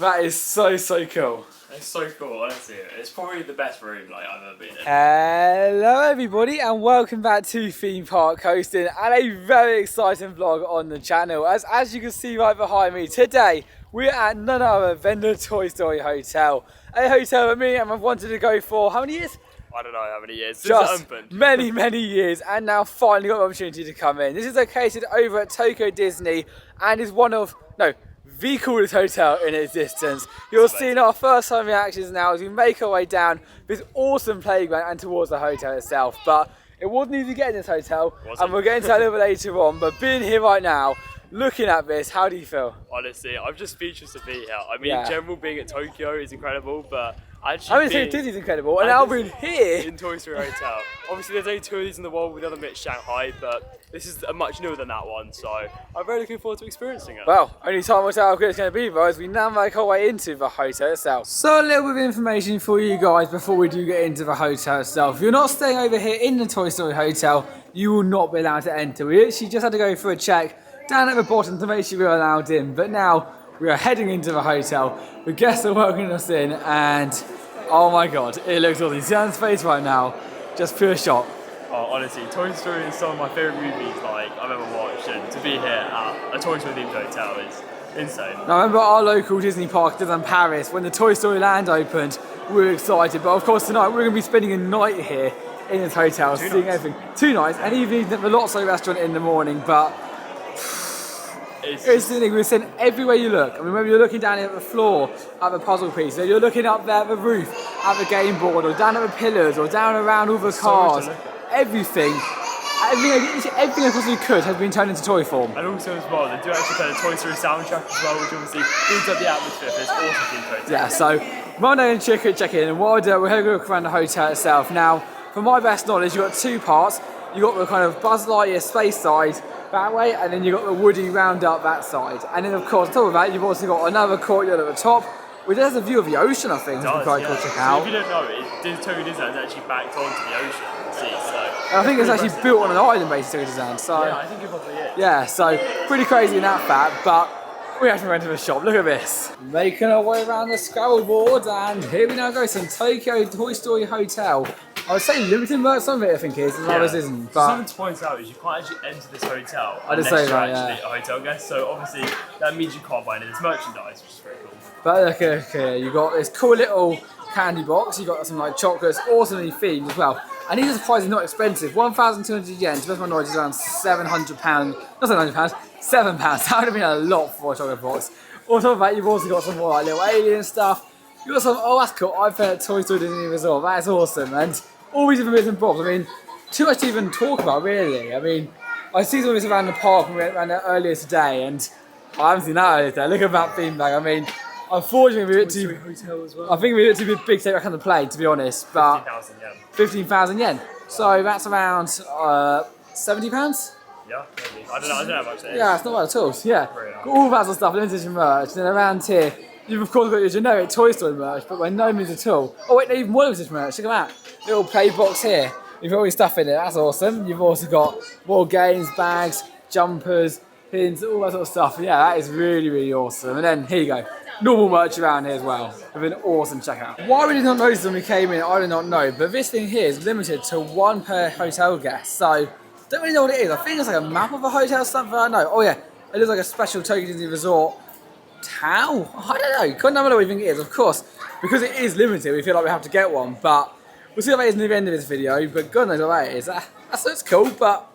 That is so cool. It's so cool, honestly. It's probably the best room I've ever been in. Hello everybody and welcome back to Theme Park Coastin and a very exciting vlog on the channel. As you can see right behind me, today we're at none other than the Toy Story Hotel. A hotel that me and I've wanted to go for how many years? I don't know how many years. Just many years, and now finally got the opportunity to come in. This is located over at Tokyo Disney and is the coolest hotel in existence. You'll see in our first time reactions now as we make our way down this awesome playground and towards the hotel itself. But it wasn't easy getting this hotel, and we'll get into that a little bit later on. But being here right now, looking at this, how do you feel? Honestly, I'm just speechless to be here. I mean, in general, being at Tokyo is incredible, but Disney's incredible, and now we're here in Toy Story Hotel. Obviously, there's only two of these in the world, with the other bit Shanghai, but this is much newer than that one, so I'm very looking forward to experiencing it. Well, only time will tell how good it's going to be, though, as we now make our way into the hotel itself. So a little bit of information for you guys before we do get into the hotel itself. If you're not staying over here in the Toy Story Hotel, you will not be allowed to enter. We actually just had to go for a check down at the bottom to make sure we were allowed in, but now we are heading into the hotel. The guests are welcoming us in, and oh my god, it looks awesome. You see Anne's face right now, just pure shock. Oh, honestly, Toy Story is some of my favourite movies I've ever watched, and to be here at a Toy Story themed hotel is insane. Now, I remember our local Disney park in Paris, when the Toy Story Land opened, we were excited, but of course tonight we're going to be spending a night here in this hotel, seeing everything. 2 nights, and even eating at the Lotso restaurant in the morning, but it's the thing, we're seeing everywhere you look. I mean, whether you're looking down here at the floor, at the puzzle piece, or you're looking up there at the roof, at the game board, or down at the pillars, or down around all the cars, everything I possibly could has been turned into toy form. And also as well, they do actually play the Toy Story soundtrack as well, which obviously builds up the atmosphere for this awesome themed hotel. Yeah, so Monday and check in, and what I'll do, we're going to look around the hotel itself. Now, from my best knowledge, you've got 2 parts. You've got the kind of Buzz Lightyear space side that way, and then you've got the Woody Roundup that side. And then of course, on top of that, you've also got another courtyard at the top, which has a view of the ocean, I think. It's quite cool to check out. So if you don't know, Tokyo Disneyland is actually backed onto the ocean. And I think it's actually built on an island based Tokyo Disneyland. So yeah, I think it probably is. Yeah, so pretty crazy in that fact, but we have to run to the shop. Look at this. Making our way around the Scrabble board, and here we now go, some Tokyo Toy Story Hotel. I would say limited merch, some of it I think is, and others isn't. But something to point out is you can't actually enter this hotel unless you're actually a hotel guest, so obviously that means you can't buy any of this merchandise, which is very cool. But look here, you got this cool little candy box, you got some chocolates, awesomely themed as well. And these are surprisingly not expensive. 1,200 yen, to the best of my knowledge, is around £700. Not £700, £7. That would have been a lot for a chocolate box. On top of that, you've also got some more little alien stuff. You've got some, oh that's cool, I've heard Toy Story Disney Resort, that is awesome. And all these different bits and bobs. I mean, too much to even talk about, really. I mean, I see some of this around the park, and we went around there earlier today, and I haven't seen that earlier today. Look at that theme bag. I mean, unfortunately, we're a bit too. I think we're a bit too big to take back on the plane, to be honest. But 15,000 yen. 15,000 yen. So that's around £70. Yeah, maybe. I don't know how much that is. Yeah, it's not bad at all. Yeah, got all that sort of stuff, limited merch. And then around here, you've of course got your generic Toy Story merch, but by no means at all. Oh wait, no, even more limited merch. Look at that little play box here. You've got all your stuff in it. That's awesome. You've also got more games, bags, jumpers, pins, all that sort of stuff. Yeah, that is really awesome. And then here you go. Normal merch around here as well. With an awesome checkout. Why we did not notice when we came in, I do not know. But this thing here is limited to 1 per hotel guest. So, don't really know what it is. I think it's like a map of a hotel or something. I don't know. Oh yeah, it looks like a special Tokyo Disney Resort towel. I don't know. Can't know what we think it is. Of course, because it is limited, we feel like we have to get one. But we'll see what that is near the end of this video. But God knows what that is. That's cool, but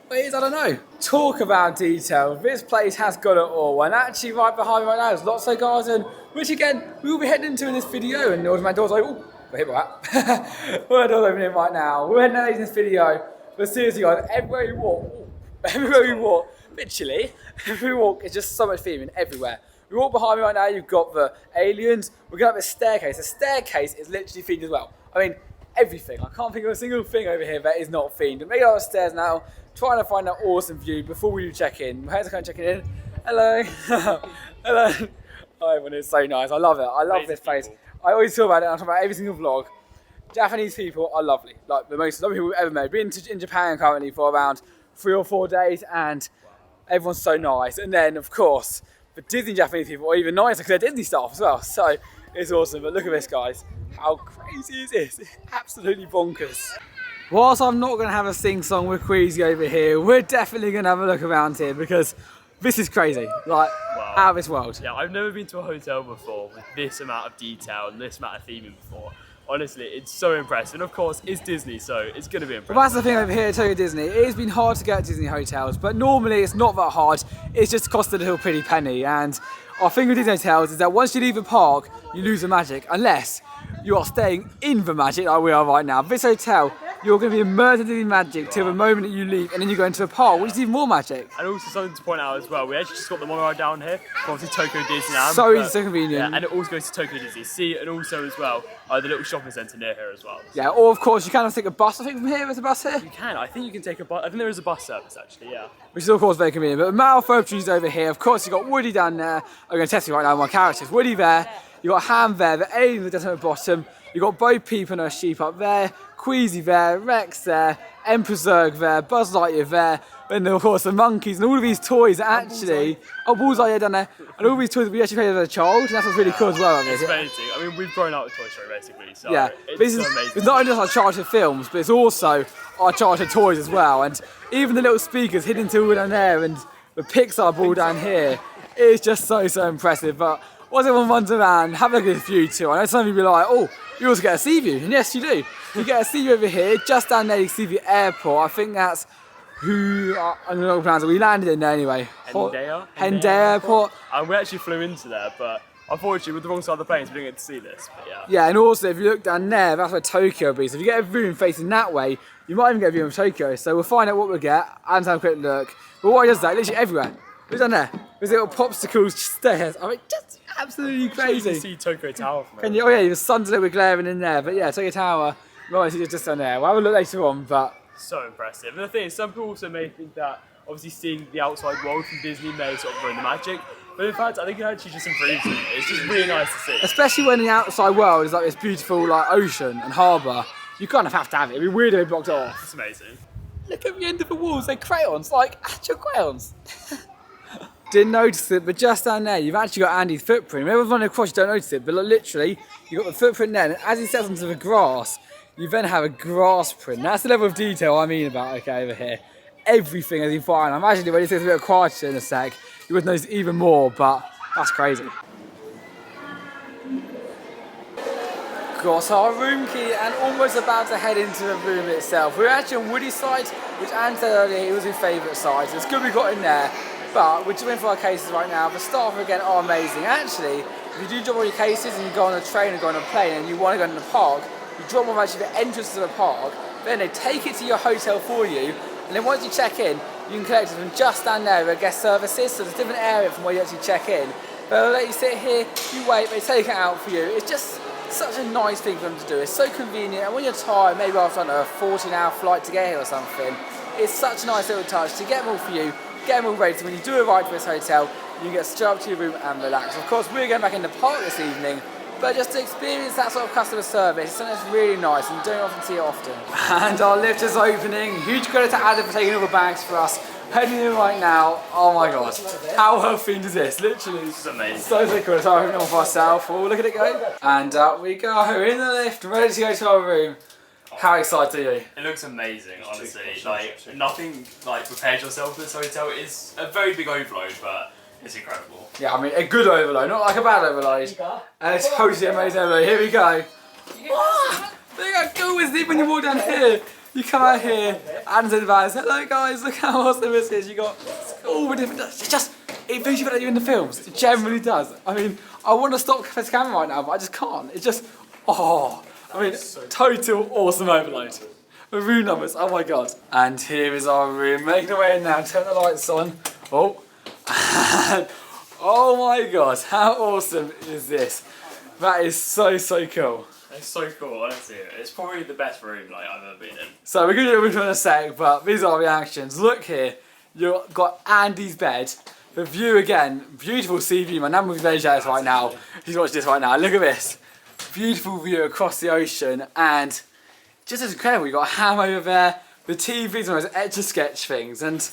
what it is, I don't know. Talk about detail. This place has got it all. And actually, right behind me right now is Lotso Garden, which again, we will be heading into in this video. And the automatic door's like, oh, we're hit by that. We're door's opening right now. We're heading out in this video. But seriously, guys, everywhere you walk, literally, every walk is just so much theming everywhere. We walk behind me right now, you've got the aliens. We're going up this staircase. The staircase is literally themed as well. I mean, everything. I can't think of a single thing over here that is not themed. But make it upstairs now, trying to find that awesome view before we do check in. How's it going checking in? Hello. Hello. Oh, everyone is so nice. I love it. I love this place. I always talk about it. I talk about every single vlog. Japanese people are lovely. Like the most lovely people we've ever met. Been in Japan currently for around 3 or 4 days, and everyone's so nice. And then, of course, for Disney Japanese people are even nicer because they're Disney staff as well. So it's awesome. But look at this, guys. How crazy is this? It's absolutely bonkers. Whilst I'm not going to have a sing-song with Queasy over here, we're definitely going to have a look around here because this is crazy. Like, Wow. out of this world. Yeah, I've never been to a hotel before with this amount of detail and this amount of theming before. Honestly, it's so impressive. And of course, it's Disney, so it's going to be impressive. Well, that's the thing over here at Tokyo Disney. It has been hard to get Disney hotels, but normally it's not that hard. It's just cost a little pretty penny. And our thing with Disney hotels is that once you leave the park, you lose the magic, unless you are staying in the magic like we are right now. This hotel, you're going to be immersed in the magic till the moment that you leave, and then you go into the park, which is even more magic. And also something to point out as well, we actually just got the monorail down here, from obviously Tokyo Disneyland. So easy, so convenient. Yeah, and it also goes to Tokyo Disney Sea, and also as well, the little shopping centre near here as well. Yeah, or of course you can take a bus. I think from here there's a bus here. You can, I think you can take a bus, I think there is a bus service actually, yeah. Which is of course very convenient. But the Mouth Trees over here, of course you've got Woody down there. I'm going to test you right now with my characters. Woody there, you've got Ham there, the alien that doesn't at the bottom. You've got Bo Peep and her sheep up there, Queasy there, Rex there, Emperor Zurg there, Buzz Lightyear there, and then of course the monkeys and all of these toys actually. Oh, Bullseye down there. And all these toys that we actually played as a child, and that's what's really cool as well. It's amazing. I mean, we've grown up with Toy Story basically, so yeah, it's so amazing. It's not only just our childhood films, but it's also our childhood toys as well. And even the little speakers hidden all down there and the Pixar ball down here, it's just so impressive. But once everyone runs around, have a look at this view too. I know some of you will be like, oh, you also get a sea view. And yes, you do. You get a sea view over here, just down there you see the airport. I think that's I don't know what pronounce it. We landed in there anyway. Hendaya Airport. And we actually flew into there, but unfortunately with the wrong side of the planes we didn't get to see this, but yeah. Yeah, and also if you look down there, that's where Tokyo will be. So if you get a room facing that way, you might even get a view of Tokyo. So we'll find out what we'll get and have a quick look. But what does that? Literally everywhere. Look down there. There's little popsicles stairs. I mean, just absolutely crazy. You can see Tokyo Tower from Can you? Oh yeah, the sun's a little bit glaring in there. But yeah, Tokyo Tower, right, it's just down there. We'll have a look later on, but so impressive. And the thing is, some people also may think that obviously seeing the outside world from Disney may sort of ruin the magic, but in fact I think it actually just improves it. It's just really nice to see. Especially when the outside world is like this beautiful like ocean and harbour. You kind of have to have it. It'd be weird if it blocked it off. It's amazing. Look at the end of the walls, they're crayons, like actual crayons. Didn't notice it, but just down there you've actually got Andy's footprint. Whenever you run across you don't notice it, but like, literally you've got the footprint there, and as he steps onto the grass, you then have a grass print. That's the level of detail I mean about, okay, over here. Everything is in fine. I imagine when it gets a bit quieter in a sec, you would notice even more, but that's crazy. Got our room key and almost about to head into the room itself. We're actually on Woody's side, which Anne said earlier he was his favourite side, so it's good we got in there. But we're just waiting for our cases right now. The staff again are amazing. Actually, if you do drop all your cases and you go on a train or go on a plane and you want to go in the park, you drop them actually the entrance to the park, then they take it to your hotel for you, and then once you check in, you can collect it from just down there where guest services, so there's a different area from where you actually check in. They'll let you sit here, you wait, they take it out for you. It's just such a nice thing for them to do. It's so convenient, and when you're tired, maybe after a 14-hour flight to get here or something, it's such a nice little touch to get them all for you, get them all ready, so when you do arrive to this hotel, you can get straight up to your room and relax. Of course, we're going back in the park this evening, but just to experience that sort of customer service, it's something that's really nice and you don't often see it often. And our lift is opening. Huge credit to Adam for taking all the bags for us. Heading in right now. Oh my god. How well themed is this? Literally. This is amazing. So cool. So I'm opening it for ourselves. Oh, look at it go. And up we go in the lift, ready to go to our room. How excited are you? It looks amazing, honestly. Like, nothing like prepares yourself for this hotel. It's a very big overload, but it's incredible. Yeah, I mean, a good overload, not like a bad overload. And it's totally amazing overload. Here we go. Oh, look how cool is it when you walk down here. You come out here, and advise, hello guys, look how awesome this is. You got all the different, it feels you like you're in the films. It generally does. I mean, I want to stop this camera right now, but I just can't. It's just, oh. I mean, total awesome overload. The room numbers, oh my god. And here is our room, making our way in now, turn the lights on. Oh. Oh my god, how awesome is this? That is so cool. It's so cool, honestly. It's probably the best room like I've ever been in. So we're going to do it in a sec, but these are our reactions. Look here, you've got Andy's bed. The view again, beautiful sea view. My nan will be very jealous right now. She's watching this right now. Look at this. Beautiful view across the ocean, and just as incredible. You got Ham over there. The TV's one of those Etch-a-Sketch things, and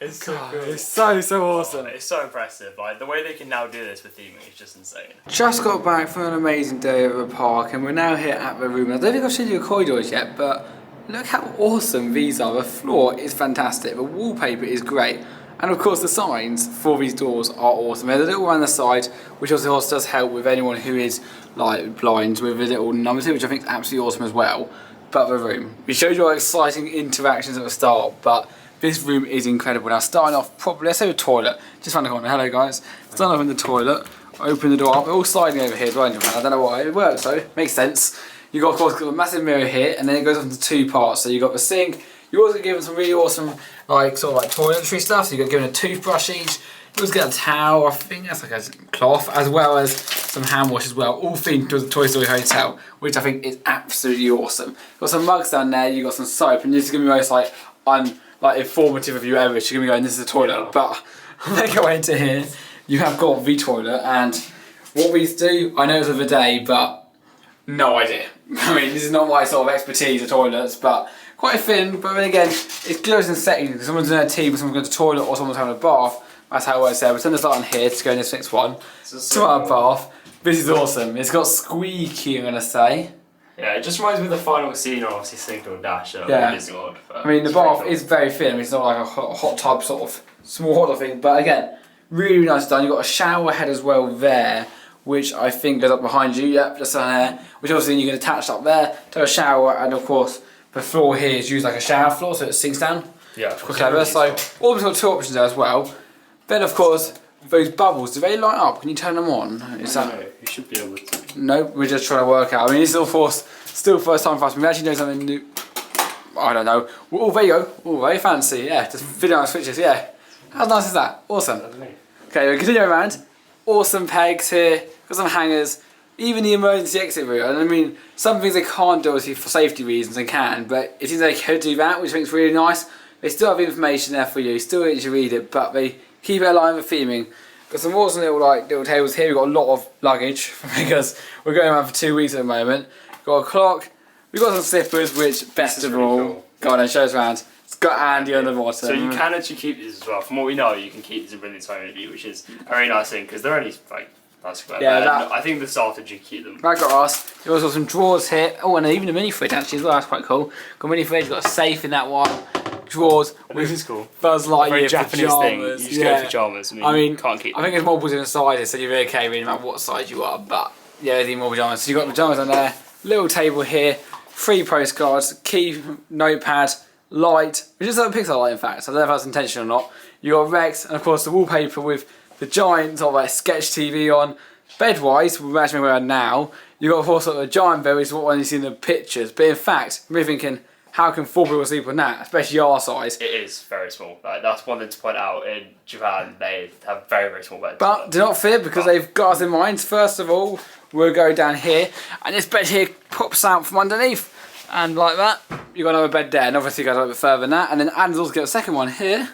It's so God, cool. it's so awesome. It's so impressive. Like the way they can now do this with theming is just insane. Just got back from an amazing day at the park, and we're now here at the room. I don't think I've shown you the corridors yet, but look how awesome these are. The floor is fantastic, the wallpaper is great, and of course the signs for these doors are awesome. There's a little one on the side, which also does help with anyone who is like blind, with a little number two, which I think is absolutely awesome as well. But the room, we showed you our exciting interactions at the start, but this room is incredible. Now starting off properly, let's say the toilet, just around the corner. Hello guys. Starting off in the toilet, open the door up. We're all sliding over here, right? I don't know why it works though. Makes sense. You got of course got a massive mirror here, and then it goes into two parts. So you got the sink. You also given some really awesome like sort of like toiletry stuff. So you got given a toothbrush each. You also get a towel. I think that's like a cloth, as well as some hand wash as well. All themed to the Toy Story Hotel, which I think is absolutely awesome. Got some mugs down there. You got some soap, and this is gonna be most like informative of you ever. She's gonna be going, this is the toilet. But when I go into here, you have got the toilet, and what we do, I know it's of the day, but no idea. I mean, this is not my sort of expertise of toilets, but quite thin. But then again, it's close in settings because someone's doing a tea, but someone's going to the toilet, or someone's having a bath. That's how it works there. We'll turn this light on here to go in this next one. To our bath. This is awesome. It's got squeaky, I'm gonna say. Yeah, it just reminds me of the final scene of obviously Signal Dash at Disney World. I mean, the bath is very thin. I mean, it's not like a hot tub sort of small hot thing, but again, really nice done. You've got a shower head as well there, which I think goes up behind you. Yep, just on there. Which obviously you can attach up there to a shower, and of course the floor here is used like a shower floor, so it sinks down. Yeah, quite clever. So always got two options there as well. Then of course those bubbles, do they light up? Can you turn them on? Is that? No, you should be able to. No, we're just trying to work out. I mean, it's still first time for us. We actually know something new. I don't know. Oh, there you go. Oh, very fancy. Yeah, just video on switches. Yeah. How nice is that? Awesome. Okay, we continue around. Awesome pegs here. Got some hangers. Even the emergency exit route. And I mean, some things they can't do obviously for safety reasons and can, but it seems they could do that, which I think is really nice. They still have information there for you. Still let you read it, but they keep it alive with theming. Got some awesome little tables here. We've got a lot of luggage because we're going around for 2 weeks at the moment. Got a clock. We've got some slippers, which best of all, cool. Go on and show us around. It's got Andy on the bottom. So you can actually keep these as well. From what we know, you can keep these and bring these home with you, which is a very nice thing because they're only like nice. Yeah, I think the staff did keep them. That got us. You've also got some drawers here. Oh, and even a mini fridge actually as well. That's quite cool. Got a mini fridge. Got a safe in that one. Drawers. This is cool. Buzz Lightyear very Japanese pajamas. Thing. You just go for pajamas. I mean can't keep them. I think there's multiples inside it, so you're really okay really no matter what size you are. But yeah, there's even more pajamas. So you've got pajamas on there. Little table here. 3 postcards. Key, notepad, light. Which is like a Pixar light in fact. So I don't know if that's intentional or not. You got Rex, and of course the wallpaper with the giant sort of like sketch TV on. Bed-wise, we're actually where we are now. You got of course sort of a giant bed, which is what you see in the pictures. But in fact, we're thinking, how can 4 people sleep on that, especially our size? It is very small. Like, that's one thing to point out. In Japan, they have very, very small beds. But do not fear, because they've got us in mind. First of all, we'll go down here, and this bed here pops out from underneath. And like that, you've got another bed there, and obviously it goes a little bit further than that. And then Adam's also got a second one here.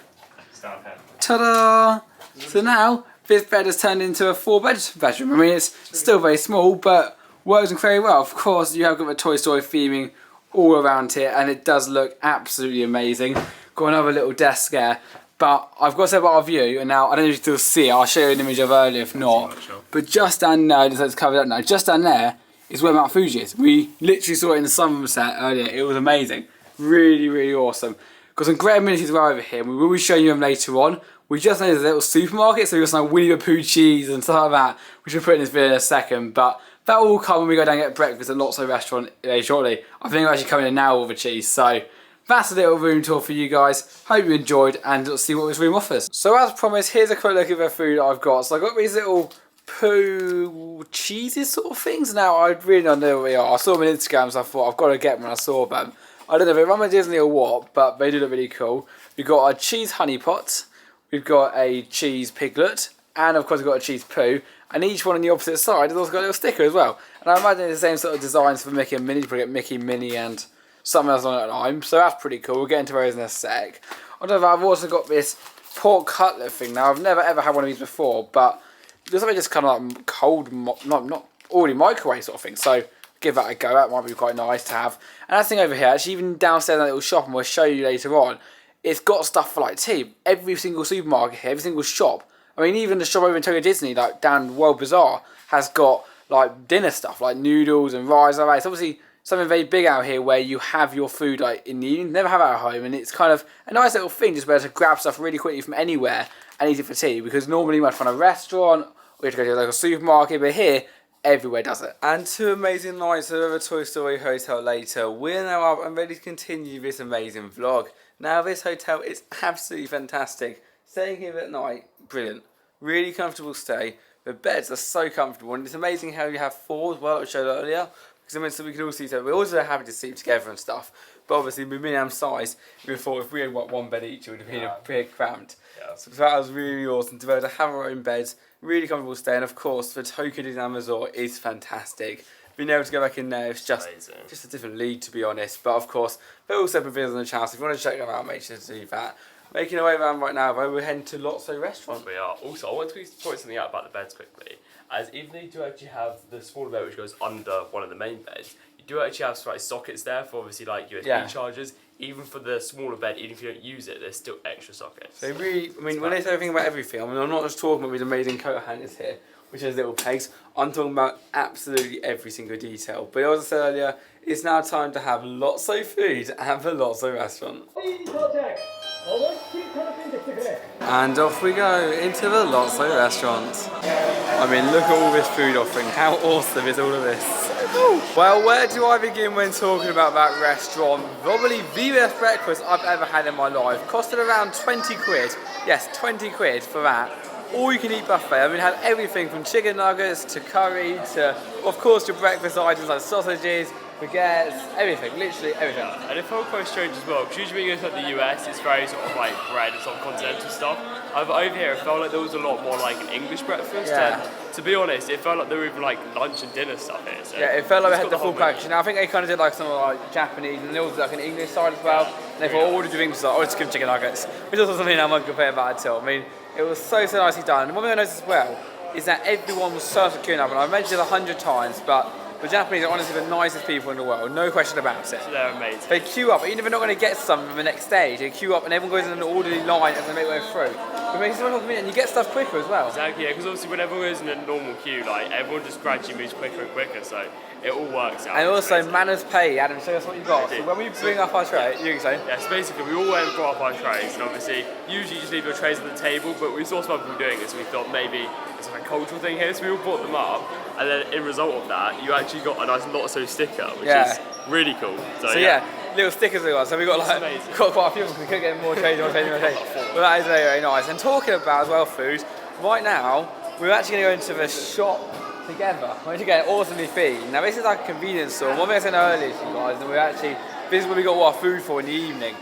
It's down here. Ta-da! So now, this bed has turned into a 4-bedroom. I mean, it's still very small, but works very well. Of course, you have got the Toy Story theming all around here, and it does look absolutely amazing. Got another little desk there, but I've got to say about our view, and now I don't know if you can still see it. I'll show you an image of earlier if not. But just down there, it's covered up now. Just down there is where Mount Fuji is. We literally saw it in the sunset earlier. It was amazing, really, really awesome. Got some great amenities right over here. We will be showing you them later on. We just know there's a little supermarket, so we've got some Winnie the Pooh cheese and stuff like that, which we'll put in this video in a second. But that will come when we go down and get breakfast at Lotso restaurant shortly. I think we're actually coming in now with the cheese. So that's a little room tour for you guys. Hope you enjoyed, and let's see what this room offers. So as promised, here's a quick look at the food I've got. So I've got these little Pooh cheeses sort of things. Now I really don't know what they are. I saw them on Instagram, so I thought I've got to get them when I saw them. I don't know if they run Disney or what, but they do look really cool. We've got a cheese honey pot. We've got a cheese piglet, and of course we've got a cheese Pooh, and each one on the opposite side has also got a little sticker as well. And I imagine it's the same sort of designs for Mickey and Minnie. You probably get Mickey, Minnie, and something else on it lime, so that's pretty cool. We'll get into those in a sec. On top of that, I've also got this pork cutlet thing. Now I've never ever had one of these before, but it looks like just kind of like cold, not already microwave sort of thing. So give that a go. That might be quite nice to have. And that thing over here, actually even downstairs in that little shop, and we'll show you later on, it's got stuff for like tea. Every single supermarket here, every single shop. I mean, even the shop over in Tokyo Disney, like down World Bazaar, has got like dinner stuff, like noodles and rice. It's obviously something very big out here where you have your food like in the evening, never have it at home, and it's kind of a nice little thing just be able to grab stuff really quickly from anywhere and eat it for tea. Because normally you might find a restaurant or you have to go to a local supermarket, but here everywhere does it. And 2 amazing nights of a Toy Story hotel later, we're now up and ready to continue this amazing vlog. Now this hotel is absolutely fantastic. Staying here at night, brilliant. Really comfortable stay. The beds are so comfortable, and it's amazing how you have 4 as well, like I showed earlier. Because I mean, so we can all see each other. We're also happy to sleep together and stuff. But obviously, with me and Am's size, we thought if we had one bed each, it would have been a bit cramped. Yeah. So that was really awesome to be able to have our own beds, really comfortable stay, and of course, the Tokyo Disneyland Resort is fantastic. Being able to go back in there, it's just a different league, to be honest. But of course, there are all separate videos on the channel, so if you want to check them out, make sure to do that. Making our way around right now, though, we're heading to Lotso restaurant. We are. Also, I want to point something out about the beds quickly. As even though you do actually have the smaller bed which goes under one of the main beds, you do actually have like sockets there for obviously like USB chargers. Even for the smaller bed, even if you don't use it, there's still extra sockets. So really, I mean, when they say everything about everything, I mean, I'm not just talking about these amazing coat hangers here, which has little pegs. I'm talking about absolutely every single detail. But as I said earlier, it's now time to have lots of food at the Lotso restaurant. And off we go into the Lotso restaurant. I mean, look at all this food offering. How awesome is all of this? Well, where do I begin when talking about that restaurant? Probably the best breakfast I've ever had in my life. Costed around 20 quid. Yes, 20 quid for that. All you can eat buffet. I mean, it had everything from chicken nuggets to curry to, of course, your breakfast items like sausages, baguettes, everything, literally everything. And it felt quite strange as well, because usually when you go to the US, it's very sort of like bread and sort of continental stuff. Over here, it felt like there was a lot more like an English breakfast. Yeah. And to be honest, it felt like there were even like lunch and dinner stuff here. So yeah, it felt like they had the full package. Now I think they kind of did like some like Japanese, and there was like an English side as well. And they thought, what did you think? So, oh, just give chicken nuggets, which also something I'm not compared about at all. I mean, it was so nicely done. And one thing I noticed as well is that everyone was so secure enough, and I've mentioned it 100 times, but the Japanese are honestly the nicest people in the world, no question about it. So they're amazing. They queue up, even if they're not going to get some from the next stage, they queue up and everyone goes in an orderly line as they make their way through. It makes it so convenient, and you get stuff quicker as well. Exactly, yeah, because obviously when everyone goes in a normal queue, like everyone just gradually moves quicker and quicker, so it all works out. And also, manners pay. Adam, show us what you got. So when we bring up our tray, you can say. Yeah, so basically we all went and brought up our trays, and obviously usually you just leave your trays on the table, but we saw some other people doing it, so we thought maybe it's like a cultural thing here, so we all brought them up, and then in result of that, you actually got a nice Lotso sticker, which is really cool. So yeah, little stickers we got. So we got like got quite a few because we couldn't get more trays, more trays. But that is very, very nice. And talking about as well food, right now we're actually going to go into the shop together. We're actually getting awesomely themed. Now this is like a convenience store. One thing I said earlier to you guys, and this is where we got all our food for in the evening.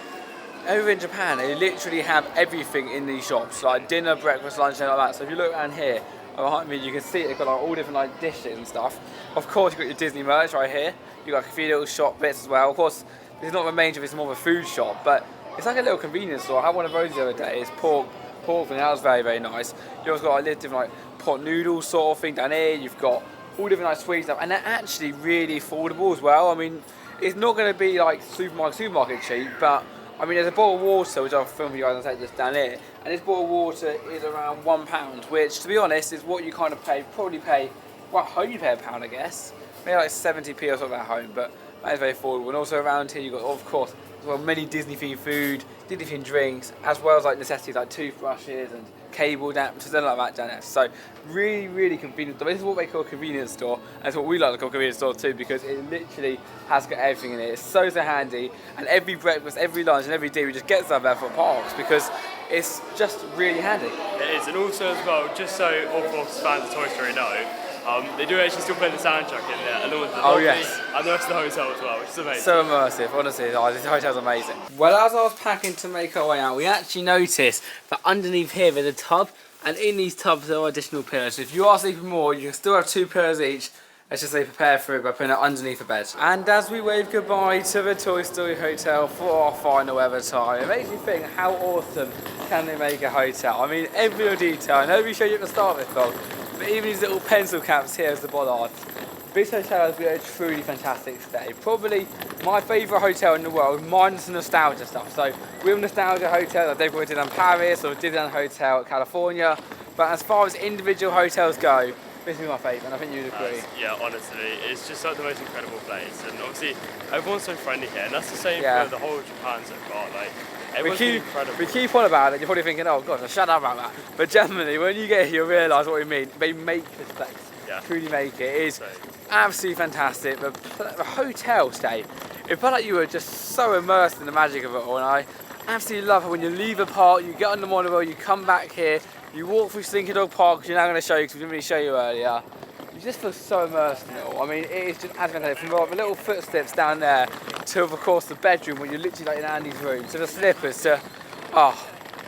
Over in Japan, they literally have everything in these shops, like dinner, breakfast, lunch, and like that. So if you look around here, behind me, you can see they've got like all different like dishes and stuff. Of course, you've got your Disney merch right here. You've got a few little shop bits as well. Of course, this is not the main shop, it's more of a food shop, but it's like a little convenience store. I had one of those the other day. It's pork thing. That was very, very nice. You also got like different like pot noodles sort of thing down here. You've got all different like sweet stuff, and they're actually really affordable as well. I mean, it's not going to be like supermarket cheap, but I mean, there's a bottle of water, which I'll film for you guys and take just down here, and this bottle of water is around £1, which, to be honest, is what you kind of probably pay, well, at home you pay £1, I guess, maybe like 70p or something at home, but that is very affordable. And also around here you've got, of course, as well, many Disney-themed food, Disney-themed drinks, as well as like necessities like toothbrushes and cable adapters and like that down there. So really, really convenient. This is what they call a convenience store, and it's what we like to call a convenience store too, because it literally has got everything in it. It's so handy, and every breakfast, every lunch, and every day we just get stuff there for parks because it's just really handy. It is, and also as well, just so of course fans of Toy Story know, they do actually still play the soundtrack in there, along with the lobby and the rest of the hotel as well, which is amazing. So immersive, honestly. This hotel's amazing. Well, as I was packing to make our way out, we actually noticed that underneath here there's a tub, and in these tubs there are additional pillows. So if you are sleeping more, you can still have 2 pillows each. Let's just say prepare for it by putting it underneath the bed. And as we wave goodbye to the Toy Story Hotel for our final ever time, it makes me think, how awesome can they make a hotel? I mean, every little detail. I know we showed you at the start of this vlog, but even these little pencil caps here as the bollards, this hotel has been a truly fantastic stay. Probably my favourite hotel in the world, minus the nostalgia stuff. So real nostalgia hotel like they've got Disneyland Paris or Disneyland Hotel California. But as far as individual hotels go, this is my favourite, and I think you'd agree. Yeah, honestly, it's just like the most incredible place, and obviously everyone's so friendly here, and that's the same for the whole of Japan so far. Like, everyone's incredible. We keep on about it, you're probably thinking, oh god, shut up about that. But generally, when you get here, you realise what we mean. They make this place. Yeah. Truly make it. It is absolutely fantastic. The hotel stay, it felt like you were just so immersed in the magic of it all, and I absolutely love it when you leave the park, you get on the monorail, you come back here, you walk through Slinky Dog Park, which you're now going to show you because we didn't really show you earlier. You just feel so immersed in it all. I mean, it is just as fantastic. From the little footsteps down there to, of course, the bedroom where you're literally like in Andy's room, to the slippers, to,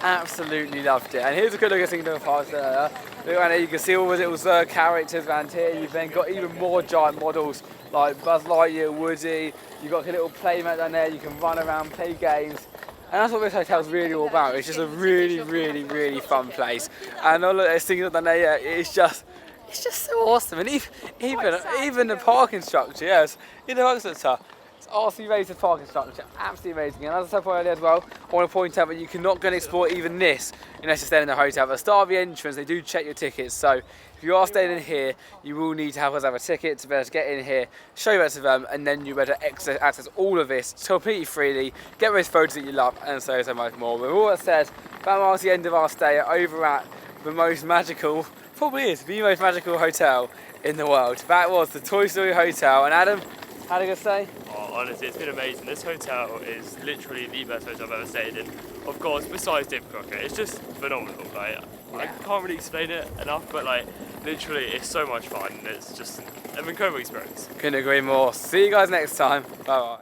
absolutely loved it. And here's a good look at Slinky Dog Park there. Look around here, you can see all the little characters around here. You've then got even more giant models like Buzz Lightyear, Woody. You've got a little playmat down there, you can run around, play games. And that's what this hotel's really all about. It's just a really, really, really fun place. And all of those things down there, it's just so awesome. And even the parking structure, yes, in the Oxfordshire, it's RC rated parking structure, absolutely amazing. And as I said earlier as well, I want to point out that you cannot go and explore even this unless you're staying in the hotel. At the start of the entrance, they do check your tickets. So if you are staying in here, you will need to have a ticket to be able to get in here, show you to them, and then you'll be able to access all of this completely freely, get those photos that you love, and so much more. But with all that said, that marks the end of our stay over at the most magical, probably is the most magical hotel in the world. That was the Toy Story Hotel. And Adam, how did you say? Oh, honestly, it's been amazing. This hotel is literally the best hotel I've ever stayed in. Of course, besides Dip Crockett, it's just phenomenal. Like, I can't really explain it enough, but like, literally, it's so much fun. It's just an incredible experience. Couldn't agree more. See you guys next time. Bye bye.